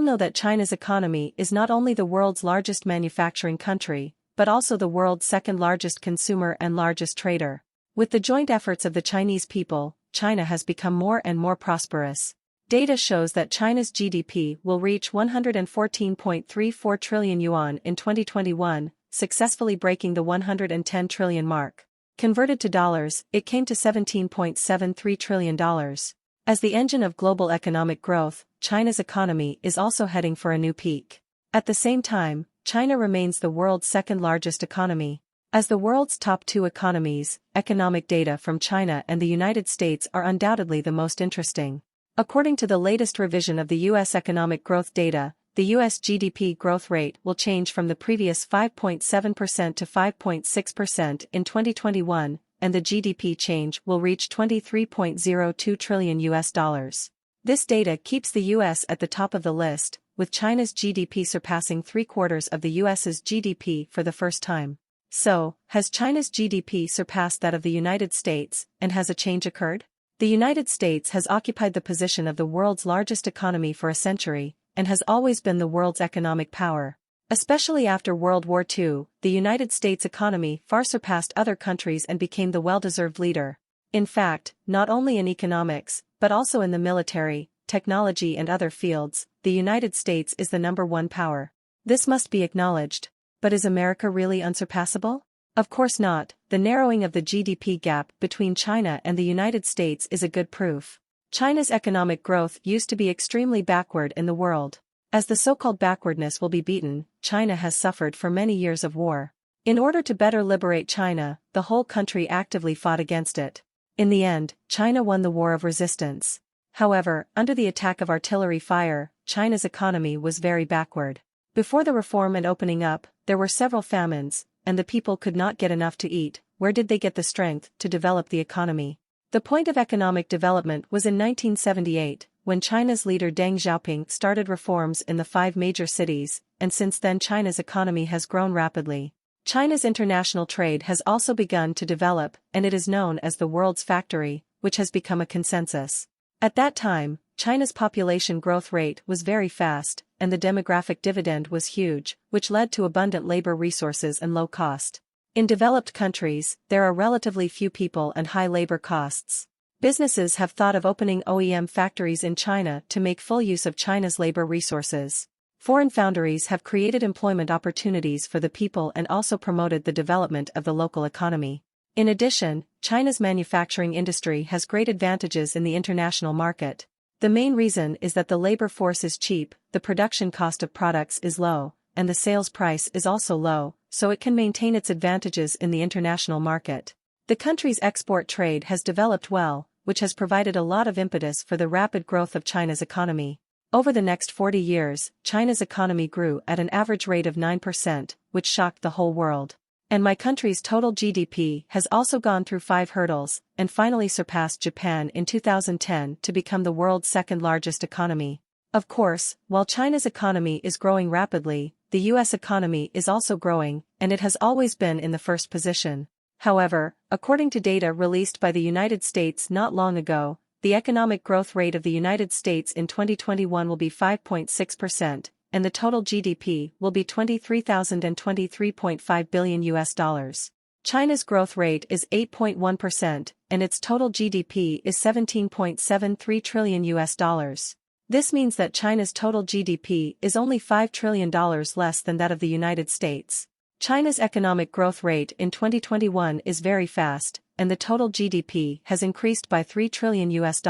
know that China's economy is not only the world's largest manufacturing country, but also the world's second largest consumer and largest trader. With the joint efforts of the Chinese people, China has become more and more prosperous. Data shows that China's GDP will reach 114.34 trillion yuan in 2021, successfully breaking the 110 trillion mark. Converted to dollars, it came to $17.73 trillion. As the engine of global economic growth, China's economy is also heading for a new peak. At the same time, China remains the world's second-largest economy. As the world's top two economies, economic data from China and the United States are undoubtedly the most interesting. According to the latest revision of the US economic growth data, the US GDP growth rate will change from the previous 5.7% to 5.6% in 2021, and the GDP change will reach $23.02 trillion US. This data keeps the US at the top of the list, with China's GDP surpassing three-quarters of the US's GDP for the first time. So, has China's GDP surpassed that of the United States, and has a change occurred? The United States has occupied the position of the world's largest economy for a century, and has always been the world's economic power. Especially after World War II, the United States economy far surpassed other countries and became the well-deserved leader. In fact, not only in economics, but also in the military, technology and other fields, the United States is the number one power. This must be acknowledged. But is America really unsurpassable? Of course not. The narrowing of the GDP gap between China and the United States is a good proof. China's economic growth used to be extremely backward in the world. As the so-called backwardness will be beaten, China has suffered for many years of war. In order to better liberate China, the whole country actively fought against it. In the end, China won the war of resistance. However, under the attack of artillery fire, China's economy was very backward. Before the reform and opening up, there were several famines, and the people could not get enough to eat. Where did they get the strength to develop the economy? The point of economic development was in 1978, when China's leader Deng Xiaoping started reforms in the 5 major cities, and since then China's economy has grown rapidly. China's international trade has also begun to develop, and it is known as the world's factory, which has become a consensus. At that time, China's population growth rate was very fast, and the demographic dividend was huge, which led to abundant labor resources and low cost. In developed countries, there are relatively few people and high labor costs. Businesses have thought of opening OEM factories in China to make full use of China's labor resources. Foreign foundries have created employment opportunities for the people and also promoted the development of the local economy. In addition, China's manufacturing industry has great advantages in the international market. The main reason is that the labor force is cheap, the production cost of products is low, and the sales price is also low, so it can maintain its advantages in the international market. The country's export trade has developed well, which has provided a lot of impetus for the rapid growth of China's economy. Over the next 40 years, China's economy grew at an average rate of 9%, which shocked the whole world. And my country's total GDP has also gone through 5 hurdles, and finally surpassed Japan in 2010 to become the world's second-largest economy. Of course, while China's economy is growing rapidly, the US economy is also growing, and it has always been in the first position. However, according to data released by the United States not long ago, the economic growth rate of the United States in 2021 will be 5.6%, and the total GDP will be $23,023.5 billion US. China's growth rate is 8.1%, and its total GDP is $17.73 trillion US. This means that China's total GDP is only $5 trillion less than that of the United States. China's economic growth rate in 2021 is very fast, and the total GDP has increased by $3 trillion US.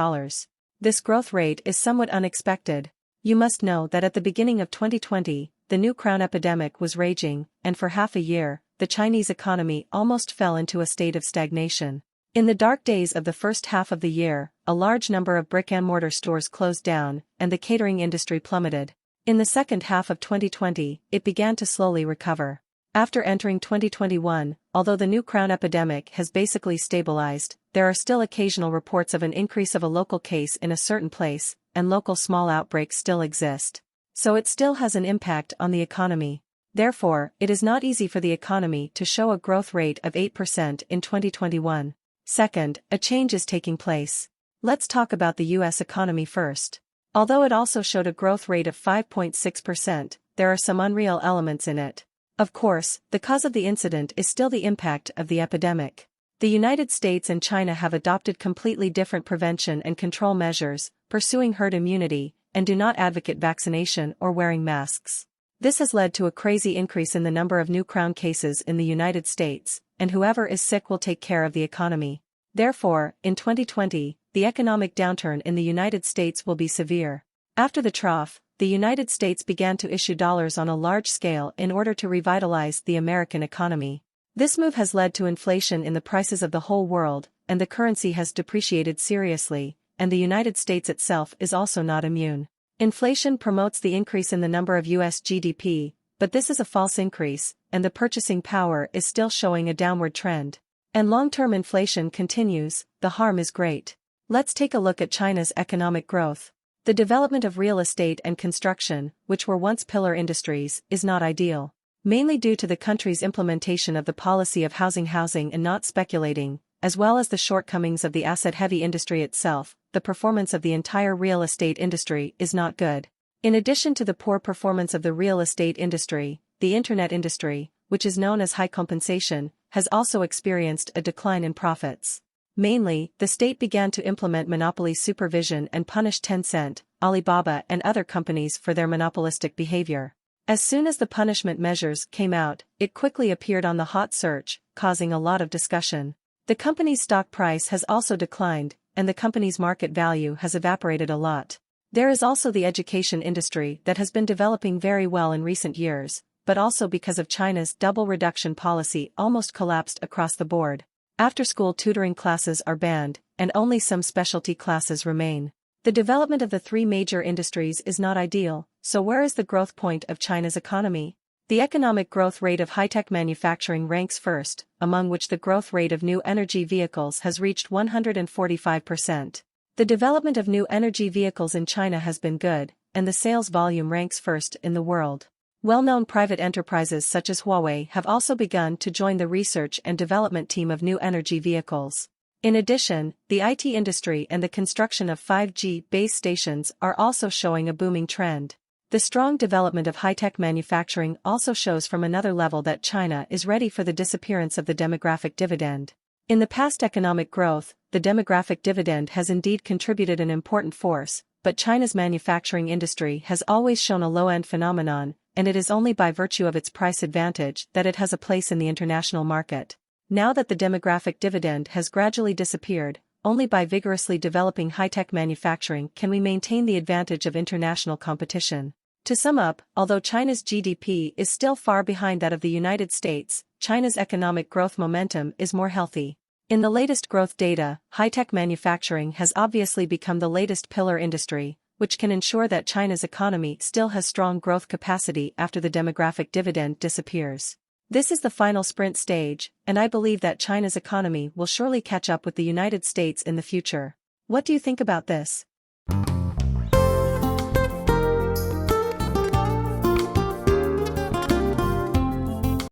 This growth rate is somewhat unexpected. You must know that at the beginning of 2020, the new crown epidemic was raging, and for half a year, the Chinese economy almost fell into a state of stagnation. In the dark days of the first half of the year, a large number of brick-and-mortar stores closed down, and the catering industry plummeted. In the second half of 2020, it began to slowly recover. After entering 2021, although the new crown epidemic has basically stabilized, there are still occasional reports of an increase of a local case in a certain place, and local small outbreaks still exist. So it still has an impact on the economy. Therefore, it is not easy for the economy to show a growth rate of 8% in 2021. Second, a change is taking place. Let's talk about the US economy first. Although it also showed a growth rate of 5.6%, there are some unreal elements in it. Of course, the cause of the incident is still the impact of the epidemic. The United States and China have adopted completely different prevention and control measures, pursuing herd immunity, and do not advocate vaccination or wearing masks. This has led to a crazy increase in the number of new crown cases in the United States, and whoever is sick will take care of the economy. Therefore, in 2020, the economic downturn in the United States will be severe. After the trough, the United States began to issue dollars on a large scale in order to revitalize the American economy. This move has led to inflation in the prices of the whole world, and the currency has depreciated seriously, and the United States itself is also not immune. Inflation promotes the increase in the number of US GDP, but this is a false increase, and the purchasing power is still showing a downward trend. And long-term inflation continues, the harm is great. Let's take a look at China's economic growth. The development of real estate and construction, which were once pillar industries, is not ideal. Mainly due to the country's implementation of the policy of housing and not speculating, as well as the shortcomings of the asset-heavy industry itself, the performance of the entire real estate industry is not good. In addition to the poor performance of the real estate industry, the internet industry, which is known as high compensation, has also experienced a decline in profits. Mainly, the state began to implement monopoly supervision and punish Tencent, Alibaba and other companies for their monopolistic behavior. As soon as the punishment measures came out, it quickly appeared on the hot search, causing a lot of discussion. The company's stock price has also declined, and the company's market value has evaporated a lot. There is also the education industry that has been developing very well in recent years, but also because of China's double reduction policy almost collapsed across the board. After-school tutoring classes are banned, and only some specialty classes remain. The development of the three major industries is not ideal, so where is the growth point of China's economy? The economic growth rate of high-tech manufacturing ranks first, among which the growth rate of new energy vehicles has reached 145%. The development of new energy vehicles in China has been good, and the sales volume ranks first in the world. Well-known private enterprises such as Huawei have also begun to join the research and development team of new energy vehicles. In addition, the IT industry and the construction of 5G base stations are also showing a booming trend. The strong development of high-tech manufacturing also shows from another level that China is ready for the disappearance of the demographic dividend. In the past economic growth, the demographic dividend has indeed contributed an important force, but China's manufacturing industry has always shown a low-end phenomenon, and it is only by virtue of its price advantage that it has a place in the international market. Now that the demographic dividend has gradually disappeared, only by vigorously developing high-tech manufacturing can we maintain the advantage of international competition. To sum up, although China's GDP is still far behind that of the United States, China's economic growth momentum is more healthy. In the latest growth data, high-tech manufacturing has obviously become the latest pillar industry, which can ensure that China's economy still has strong growth capacity after the demographic dividend disappears. This is the final sprint stage, and I believe that China's economy will surely catch up with the United States in the future. What do you think about this?